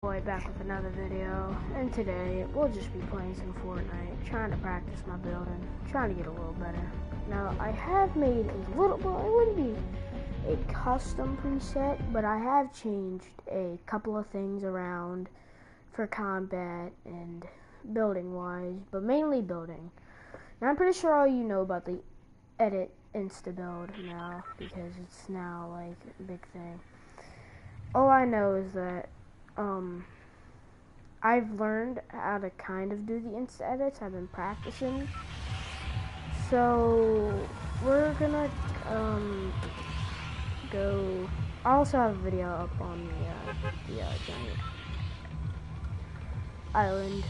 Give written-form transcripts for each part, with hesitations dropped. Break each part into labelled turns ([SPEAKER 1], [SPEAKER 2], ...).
[SPEAKER 1] Boy, back with another video, and today we'll just be playing some Fortnite, trying to practice my building, trying to get a little better. Now, I have made a little, well, it wouldn't be a custom preset, but I have changed a couple of things around for combat and building wise, but mainly building. Now, I'm pretty sure all you know about the edit insta build now, because it's now like a big thing. All I know is that I've learned how to kind of do the insta edits. I've been practicing. So we're gonna go. I also have a video up on the giant island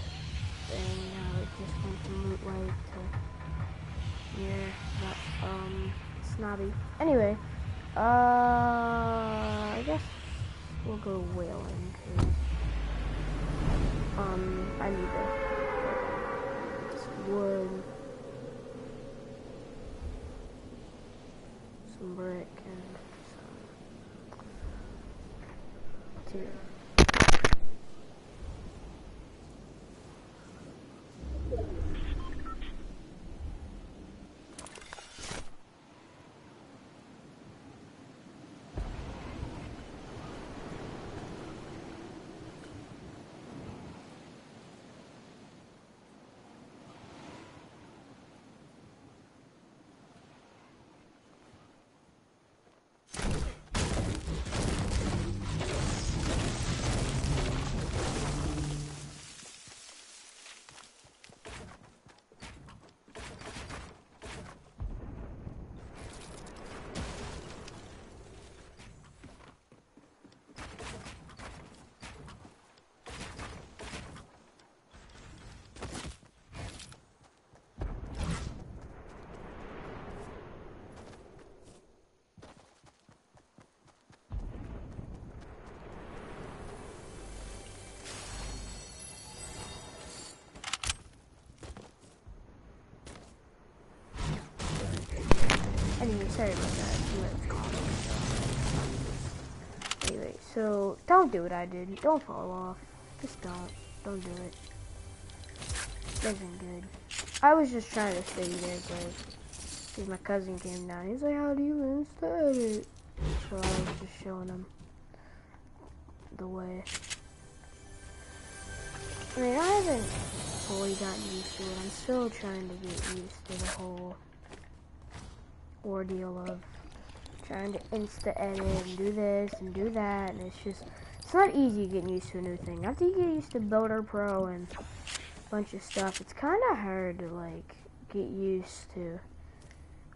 [SPEAKER 1] thing. It just went from loot light to snobby. Anyway, I guess we'll go whaling. I need this wood, some brick, and some material. Anyway, sorry about that. Anyway, so don't do what I did. Don't fall off. Just don't. Don't do it. It isn't good. I was just trying to stay there, but because my cousin came down, he's like, "How do you insta edit?" So I was just showing him the way. I mean, I haven't fully gotten used to it. I'm still trying to get used to the whole ordeal of trying to insta edit and do this and do that, and it's not easy getting used to a new thing. After you get used to Builder Pro and a bunch of stuff, it's kind of hard to like get used to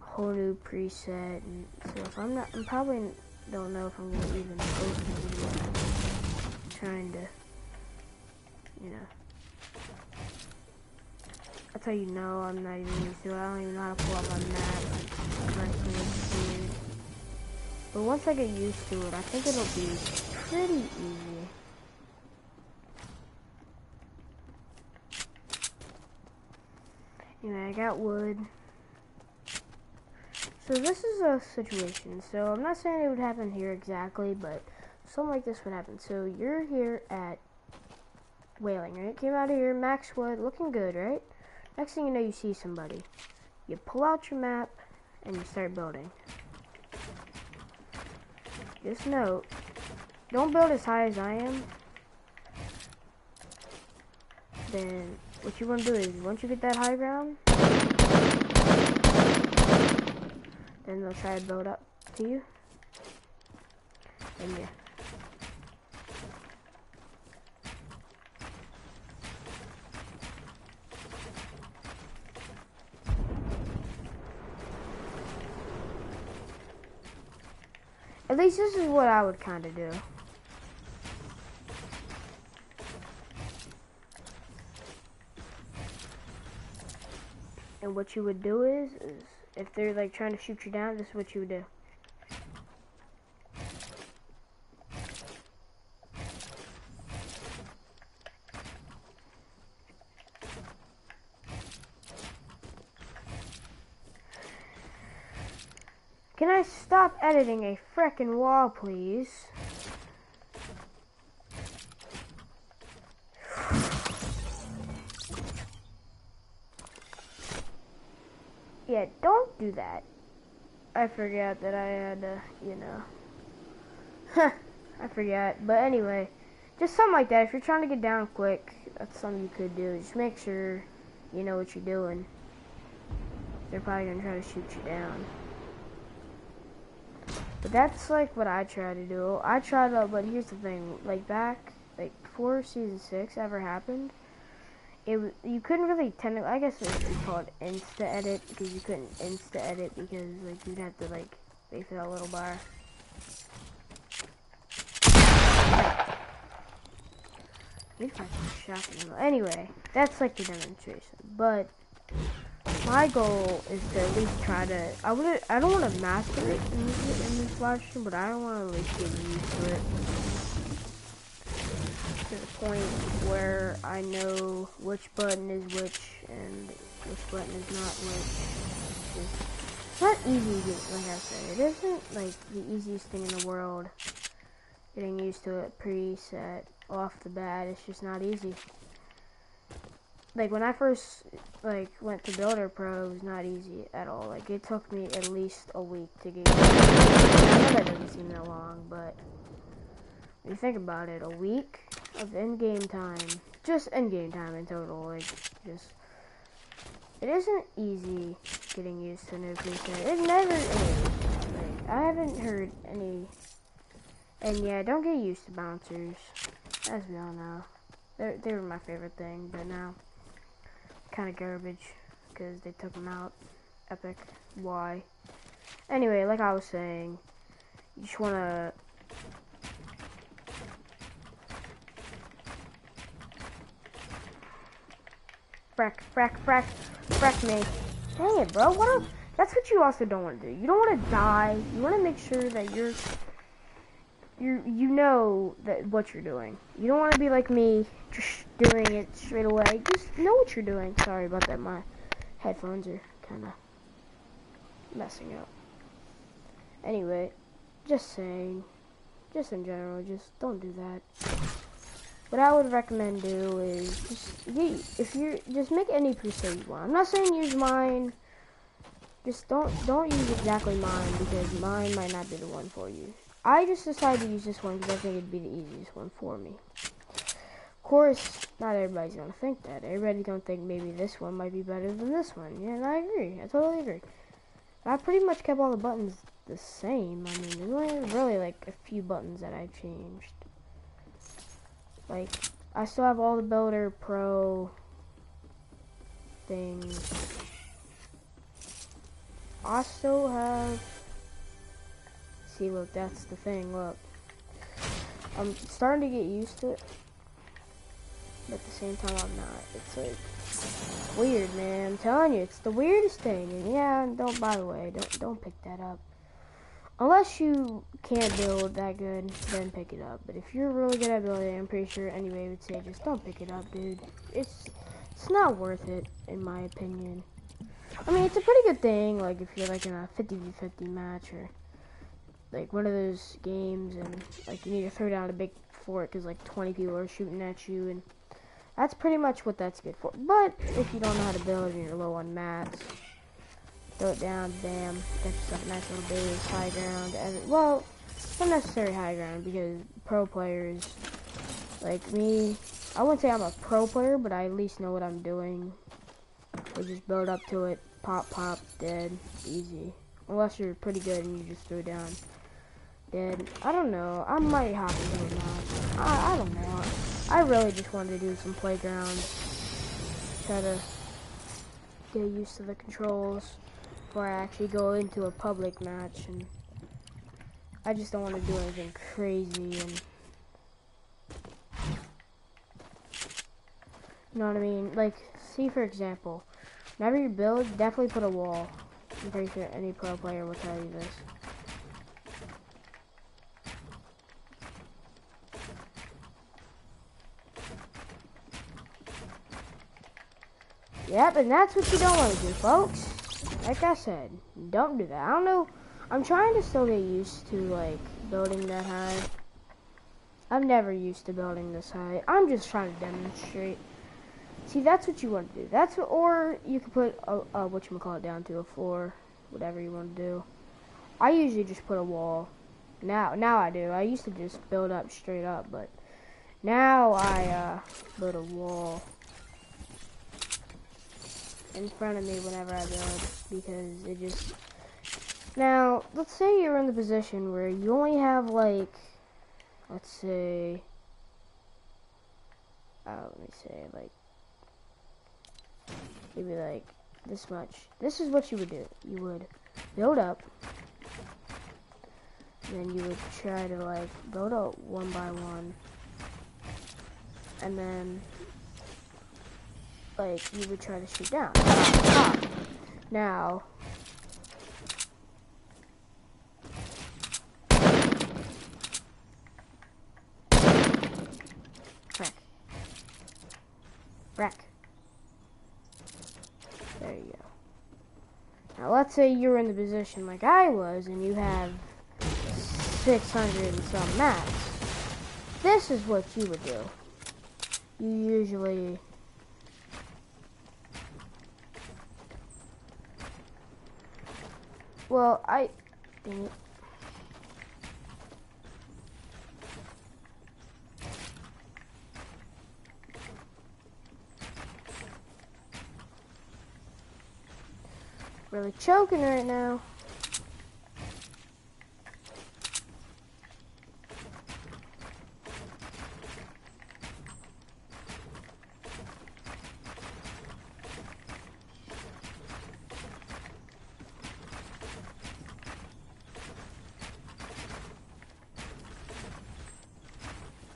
[SPEAKER 1] a whole new preset. And so if I'm probably don't know if I'm gonna even post a video trying to, that's how you know I'm not even used to it. I don't even know how to pull up my map. But once I get used to it, I think it'll be pretty easy. Anyway, I got wood. So this is a situation. So I'm not saying it would happen here exactly, but something like this would happen. So you're here at whaling, right? Came out of here, max wood, looking good, right? Next thing you know, you see somebody. You pull out your map and you start building. Just note, don't build as high as I am. Then what you want to do is, once you get that high ground, then they'll try to build up to you. And yeah. At least this is what I would kind of do. And what you would do is if they're like trying to shoot you down, this is what you would do. Can I stop editing a frickin' wall, please? yeah, don't do that. I forgot that I had to, you know. I forgot. But anyway, just something like that. If you're trying to get down quick, that's something you could do. Just make sure you know what you're doing. They're probably going to try to shoot you down. But that's like what I try to do. I try to, but here's the thing. Like back, like before Season 6 ever happened, you couldn't really technically, I guess it would be called insta-edit, because you couldn't insta-edit because like you'd have to like wait for that little bar. We'd find some shotgun ammo. Anyway, that's like the demonstration. But my goal is to at least try to. I don't want to master it in this live stream, but I don't want to at least get used to it to the point where I know which button is which and which button is not which. It's not easy to get, like I said. It isn't like the easiest thing in the world. Getting used to it preset off the bat, it's just not easy. Like when I first like went to Builder Pro, it was not easy at all. Like it took me at least a week to get used to it. I know that doesn't seem that long, but when you think about it, a week of in-game time, just in-game time in total, like just it isn't easy getting used to new preset. It never is. Like I haven't heard any. And yeah, don't get used to bouncers, as we all know. They were my favorite thing, but now kind of garbage because they took them out. Epic. Why? Anyway, like I was saying, you just wanna frack me. Dang it, bro. That's what you also don't want to do. You don't want to die. You want to make sure that you know that what you're doing. You don't want to be like me, just doing it straight away. Just know what you're doing. Sorry about that. My headphones are kind of messing up. Anyway, just saying, just in general, just don't do that. What I would recommend do is just make any preset you want. I'm not saying use mine. Just don't use exactly mine because mine might not be the one for you. I just decided to use this one because I think it'd be the easiest one for me. Of course, not everybody's gonna think that. Everybody's gonna think maybe this one might be better than this one. Yeah, and I agree. I totally agree. I pretty much kept all the buttons the same. I mean, there's only really like a few buttons that I changed. Like, I still have all the Builder Pro things. I still have. See, look, that's the thing. Look, I'm starting to get used to it, but at the same time, I'm not. It's like weird, man. I'm telling you, it's the weirdest thing. And yeah, by the way, don't pick that up unless you can't build that good. Then pick it up. But if you're really good at building, I'm pretty sure anybody would say just don't pick it up, dude. It's not worth it, in my opinion. I mean, it's a pretty good thing, like if you're like in a 50v50 match or like one of those games and like you need to throw down a big fort because like 20 people are shooting at you, and that's pretty much what that's good for. But if you don't know how to build and you're low on mats, throw it down, bam, get yourself a nice little base, high ground. And well, not necessarily high ground because pro players like me, I wouldn't say I'm a pro player, but I at least know what I'm doing. We just build up to it, pop, dead, easy. Unless you're pretty good and you just throw down. Dead. I don't know. I might hop into a match. I don't know. I really just wanted to do some playgrounds. Try to get used to the controls before I actually go into a public match. And I just don't want to do anything crazy. And you know what I mean? Like, see for example, whenever you build, definitely put a wall. I'm pretty sure any pro player will tell you this. Yep, and that's what you don't want to do, folks. Like I said, don't do that. I don't know. I'm trying to still get used to, like, building that high. I'm never used to building this high. I'm just trying to demonstrate. See, that's what you want to do. That's what, or you could put a whatchamacallit down to a floor, whatever you want to do. I usually just put a wall. Now I do. I used to just build up straight up, but now I build a wall in front of me whenever I build, because it just... Now, let's say you're in the position where you only have like, let's say, let me say like, maybe like this much. This is what you would do. You would build up, and then you would try to like build up one by one, and then like you would try to shoot down. Now, wreck. There you go. Now let's say you're in the position like I was and you have 600 and some mats. This is what you would do. You usually... Well, dang it. Really choking right now.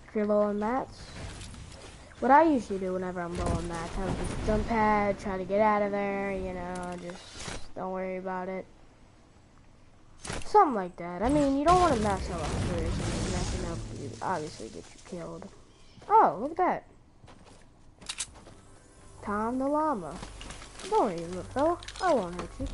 [SPEAKER 1] If you're low on mats, what I usually do whenever I'm low on mats, I would just jump pad, try to get out of there, you know, just don't worry about it. Something like that. I mean, you don't want to mess up first. I mean, messing up you obviously get you killed. Oh, look at that. Tom the llama. Don't worry, little fella. I won't hurt you.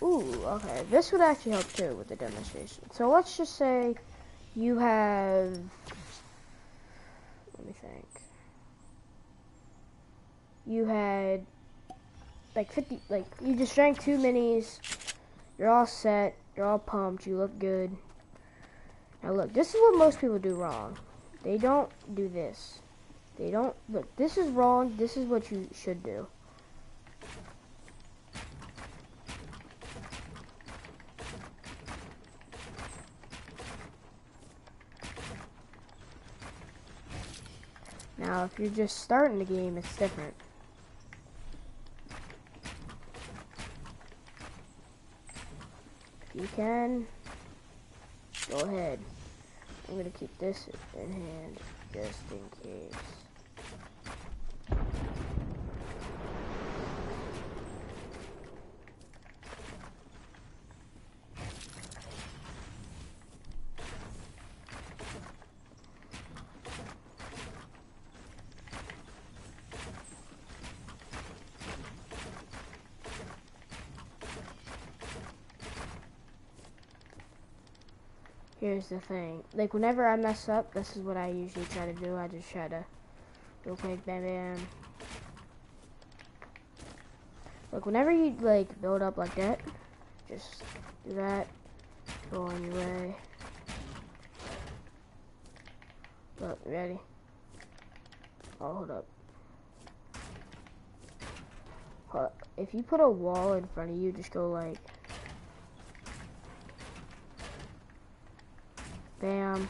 [SPEAKER 1] Ooh, okay. This would actually help too with the demonstration. So let's just say you have, let me think. You had like 50, like you just drank 2 minis. You're all set. You're all pumped. You look good. Now look, this is what most people do wrong. They don't do this. They don't, look, this is wrong. This is what you should do. Now, if you're just starting the game, it's different. If you can, go ahead. I'm gonna keep this in hand, just in case. Here's the thing, like whenever I mess up, this is what I usually try to do. I just try to real quick, bam bam. Look, whenever you like build up like that, just do that, go on your way. Look, ready? Oh, hold up. Hold up. If you put a wall in front of you, just go like bam.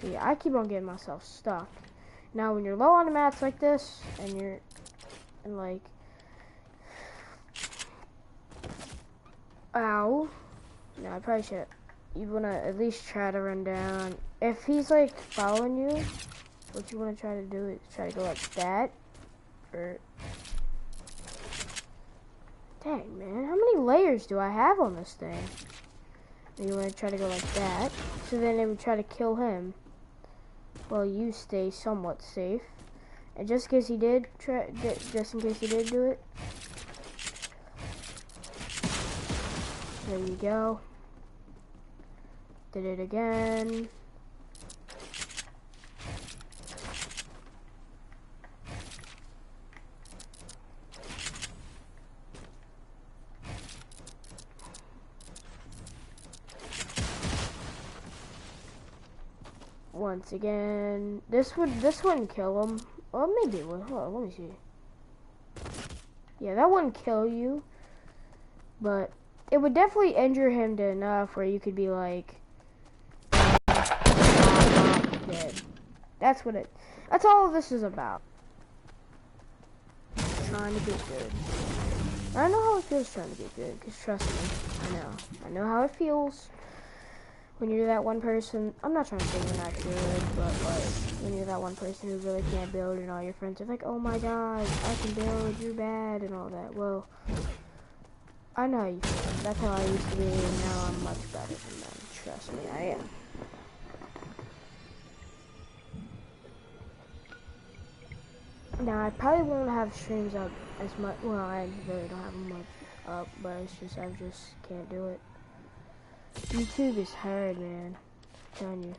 [SPEAKER 1] See, I keep on getting myself stuck. Now, when you're low on the mats like this, and you're, and like, ow. No, I probably should. You wanna at least try to run down. If he's like following you, what you want to try to do is try to go like that, or... Dang, man, how many layers do I have on this thing? And you want to try to go like that, so then it would try to kill him. Well, you stay somewhat safe. And just in case he did just in case he did do it, there you go. Did it again. Once again, this wouldn't kill him. Well, maybe it would. Hold on, let me see. Yeah, that wouldn't kill you, but it would definitely injure him to enough where you could be like, dead. That's all this is about. Trying to get good. I know how it feels trying to get good, because trust me, I know how it feels. When you're that one person, I'm not trying to say you're not good, but like, when you're that one person who really can't build and all your friends are like, oh my god, I can build, you're bad, and all that. Well, I know how you feel. That's how I used to be, and now I'm much better than them. Trust me, I am. Now, I probably won't have streams up as much, well, I really don't have much up, but it's just, I just can't do it. YouTube is hard, man. I'm telling you.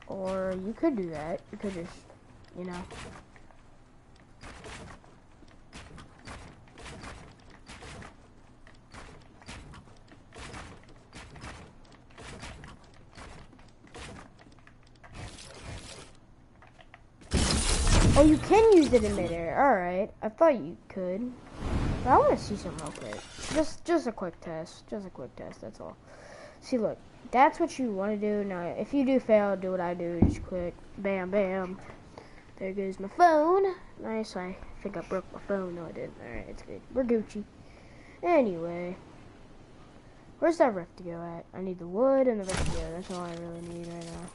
[SPEAKER 1] Or you could do that. You could just, you know. Oh, you can use it in midair. Alright. I thought you could. But I want to see something real quick. Just a quick test. Just a quick test, that's all. See, look. That's what you want to do. Now, if you do fail, do what I do. Just click. Bam, bam. There goes my phone. Nice. I think I broke my phone. No, I didn't. Alright, it's good. We're Gucci. Anyway. Where's that rift to go at? I need the wood and the rift to go. That's all I really need right now.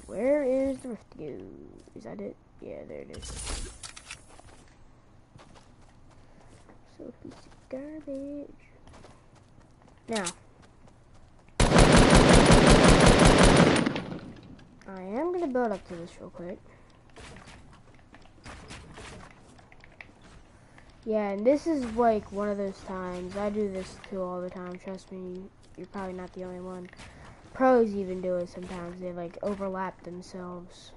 [SPEAKER 1] Where is the rift to go? Is that it? Yeah, there it is. So piece of garbage. Now, I am gonna build up to this real quick. Yeah, and this is like one of those times. I do this too all the time. Trust me, you're probably not the only one. Pros even do it sometimes. They like overlap themselves.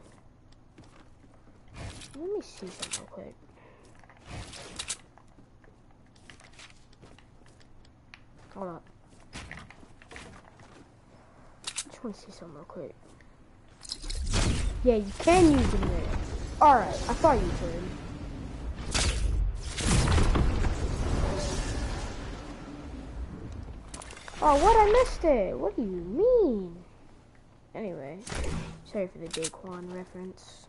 [SPEAKER 1] Let me see something real quick. Hold up. I just want to see something real quick. Yeah, you can use them there. Alright, I thought you could. Oh, what? I missed it. What do you mean? Anyway, sorry for the Daquan reference.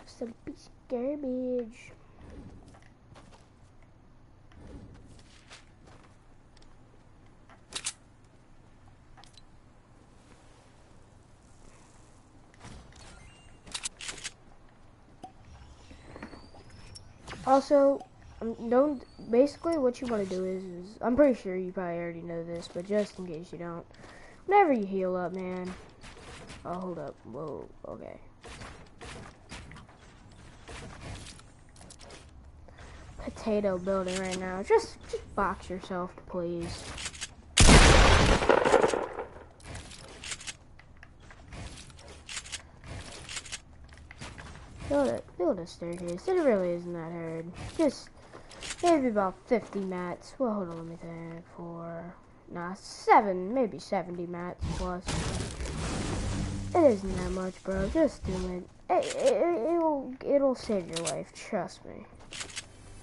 [SPEAKER 1] Some piece of garbage. Also, basically what you want to do is, I'm pretty sure you probably already know this, but just in case you don't, whenever you heal up, man. Oh, hold up. Whoa, okay. Potato building right now. Just box yourself, please. Build a staircase. It really isn't that hard. Just maybe about 50 mats. Well, hold on, let me think. 7, maybe 70 mats plus. It isn't that much, bro. Just do it. It'll save your life. Trust me.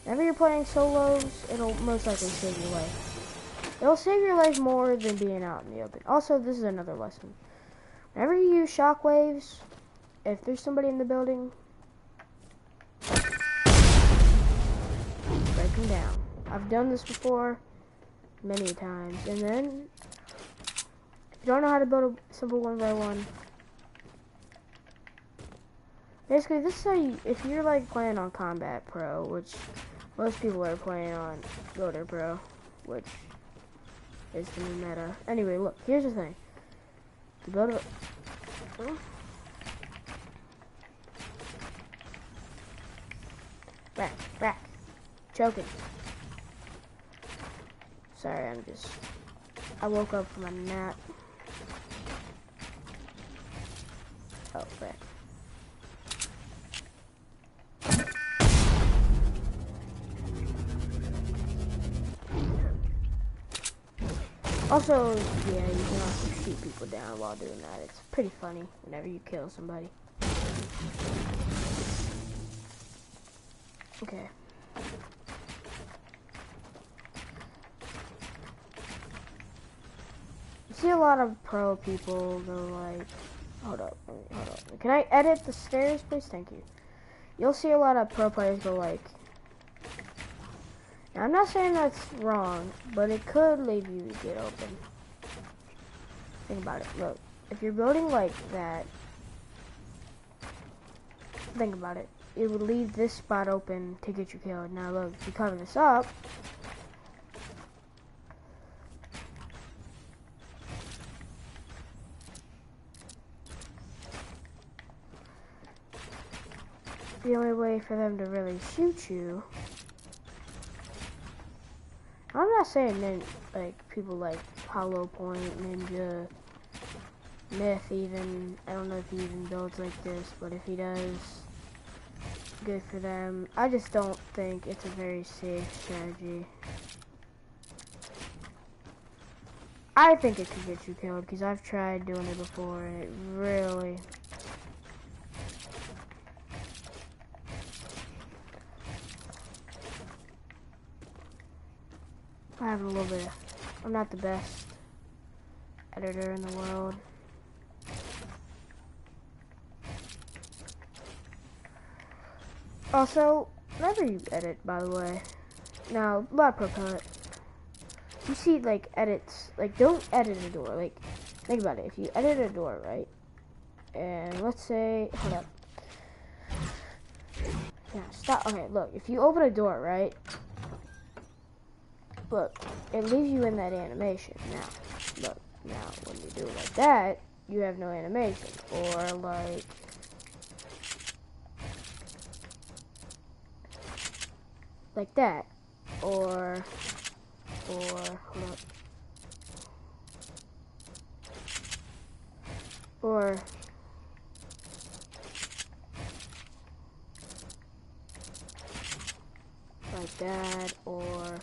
[SPEAKER 1] Whenever you're playing solos, it'll most likely save your life. It'll save your life more than being out in the open. Also, this is another lesson. Whenever you use shockwaves, if there's somebody in the building, break them down. I've done this before many times. And then, if you don't know how to build a simple 1x1, Basically, this is how you, if you're like playing on Combat Pro, which most people are playing on Builder Pro, which is the new meta. Anyway, look, here's the thing. To build a... Rack. Choking. Sorry, I woke up from a nap. Oh, frick. Also, yeah, you can also shoot people down while doing that. It's pretty funny whenever you kill somebody. Okay. You see a lot of pro people, they're like, hold up. Can I edit the stairs, please? Thank you. You'll see a lot of pro players go like, now, I'm not saying that's wrong, but it could leave you to get open. Think about it. Look, if you're building like that, think about it. It would leave this spot open to get you killed. Now look, if you cover this up, the only way for them to really shoot you, I'm not saying like people like Hollow Point, Ninja, Myth even, I don't know if he even builds like this, but if he does, good for them. I just don't think it's a very safe strategy. I think it could get you killed because I've tried doing it before and it really... I have a little bit of... I'm not the best editor in the world. Also, whenever you edit, by the way, now, a lot of pro you see, like, edits, like, don't edit a door, like, think about it, if you edit a door, right, and let's say, hold up, yeah, stop, okay, look, if you open a door, right, look, it leaves you in that animation, now, look, now, when you do it like that, you have no animation, or, like that, or hold up, or like that, or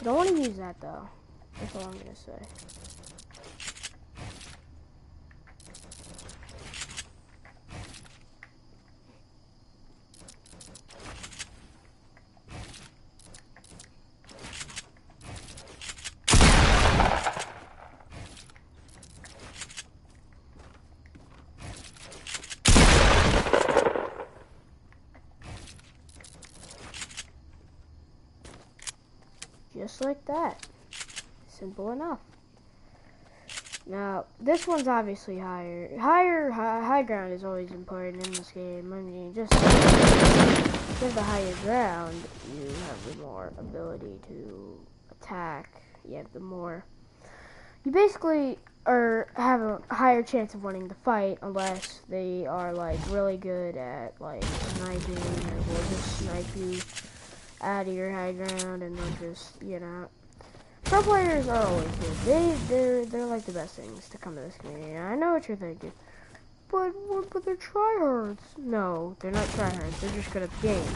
[SPEAKER 1] don't want to use that though. That's all I'm gonna say. Just like that. Simple enough. Now, this one's obviously higher. High ground is always important in this game. I mean, just with the higher ground, you have the more ability to attack. You have the more... You basically have a higher chance of winning the fight unless they are, like, really good at, like, sniping, or will just snipe you out of your high ground, and they'll just, you know... Pro players are always good. They're like the best things to come to this community. And I know what you're thinking, but they're tryhards. No, they're not tryhards. They're just good at the game.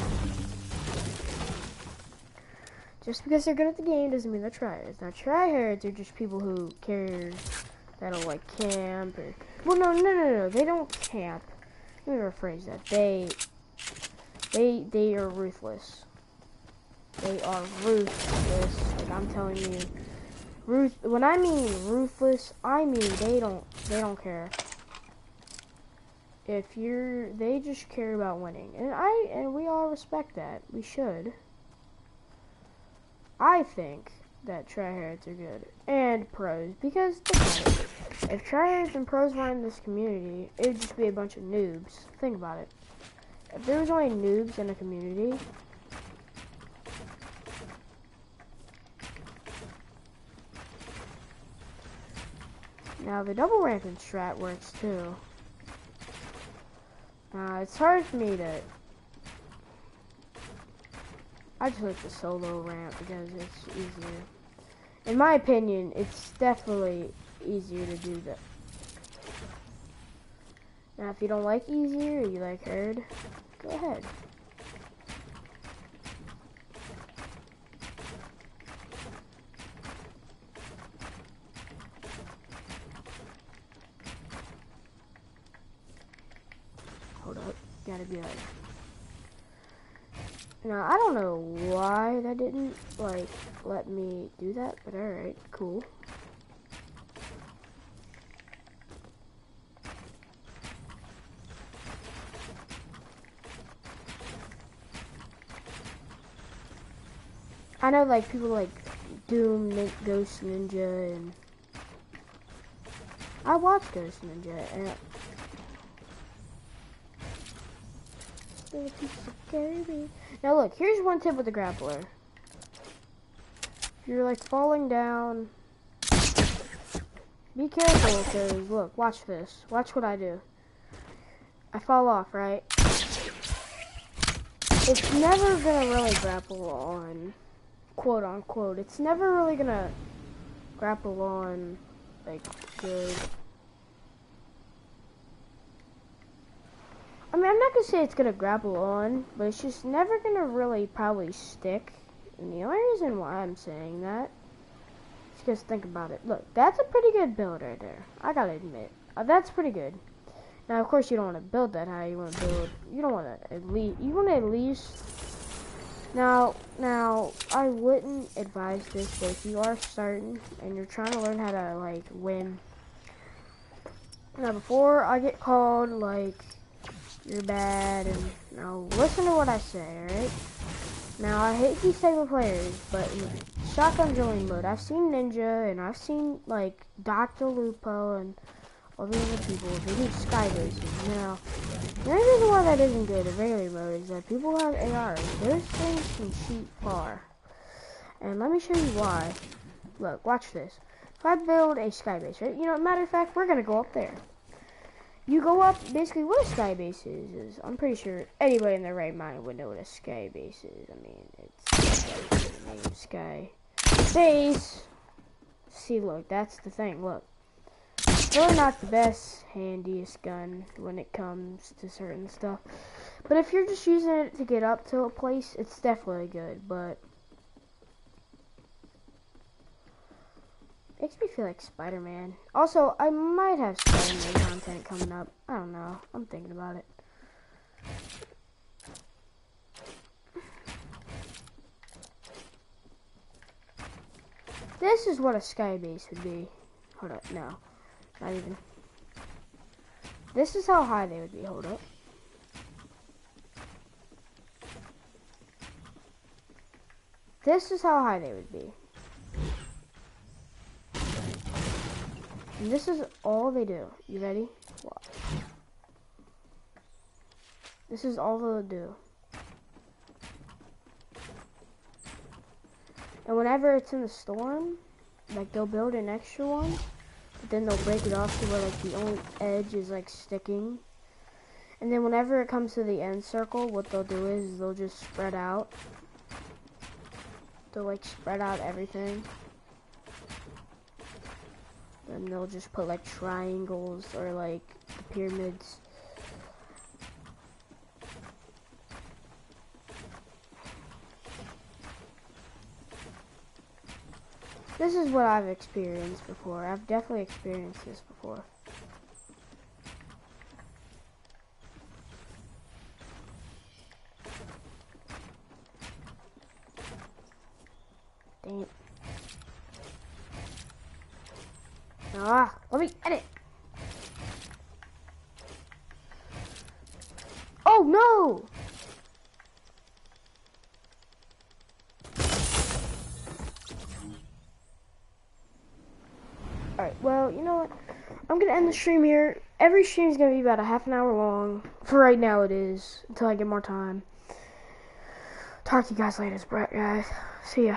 [SPEAKER 1] Just because they're good at the game doesn't mean they're tryhards. Now, tryhards are just people who care, that'll like camp or... Well, no. They don't camp. Let me rephrase that. They are ruthless. They are ruthless. Like I'm telling you, when I mean ruthless, I mean they don't care they just care about winning, and we all respect that. We should. I think that tryhards are good and pros because think about it. If tryhards and pros weren't in this community, it would just be a bunch of noobs. Think about it. If there was only noobs in a community, now the double rampant strat works too. It's hard for me to. I just like the solo ramp because it's easier. In my opinion, it's definitely easier to do that. Now, if you don't like easier or you like hard, go ahead. Hold up, gotta be like. Now, I don't know why that didn't, like, let me do that, but alright, cool. I know, like, people like Doom, Ghost Ninja, and I watch Ghost Ninja, and now look, here's one tip with the grappler. If you're like falling down, be careful because look, watch this. Watch what I do. I fall off, right? It's never gonna really grapple on, quote unquote. It's never really gonna grapple on like good. I mean, I'm not gonna say it's gonna grapple on, but it's just never gonna really probably stick. And the only reason why I'm saying that is because think about it. Look, that's a pretty good build right there. I gotta admit, that's pretty good. Now, of course, you don't want to build that high. You want to build. You don't want to at least. You want to at least. Now, I wouldn't advise this, but if you are starting and you're trying to learn how to like win. Now, before I get called like. You're bad, and now listen to what I say, alright? Now, I hate these type of players, but in shotgun drilling mode, I've seen Ninja, and I've seen, like, Dr. Lupo, and all these other people, they do sky bases. Now, the only reason why that isn't good in regular mode is that people have ARs. Those things can shoot far. And let me show you why. Look, watch this. If I build a sky base, right? You know, matter of fact, we're gonna go up there. You go up, basically what a sky base is I'm pretty sure anybody in their right mind would know what a sky base is. I mean, it's the name sky base. See, look, that's the thing, look. They're not the best, handiest gun when it comes to certain stuff. But if you're just using it to get up to a place, it's definitely good, but makes me feel like Spider-Man. Also, I might have Spider-Man content coming up. I don't know. I'm thinking about it. This is what a sky base would be. Hold up. No. Not even. This is how high they would be. Hold up. This is how high they would be. And this is all they do. You ready? Watch. This is all they'll do. And whenever it's in the storm, like they'll build an extra one, but then they'll break it off to where like the only edge is like sticking. And then whenever it comes to the end circle, what they'll do is they'll just spread out. They'll like spread out everything. And they'll just put like triangles or like the pyramids. This is what I've experienced before. I've definitely experienced this before. Dang it. Let me edit. no! Alright, well, you know what? I'm gonna end the stream here. Every stream is gonna be about a half an hour long. For right now, it is. Until I get more time. Talk to you guys later, Brett, guys. See ya.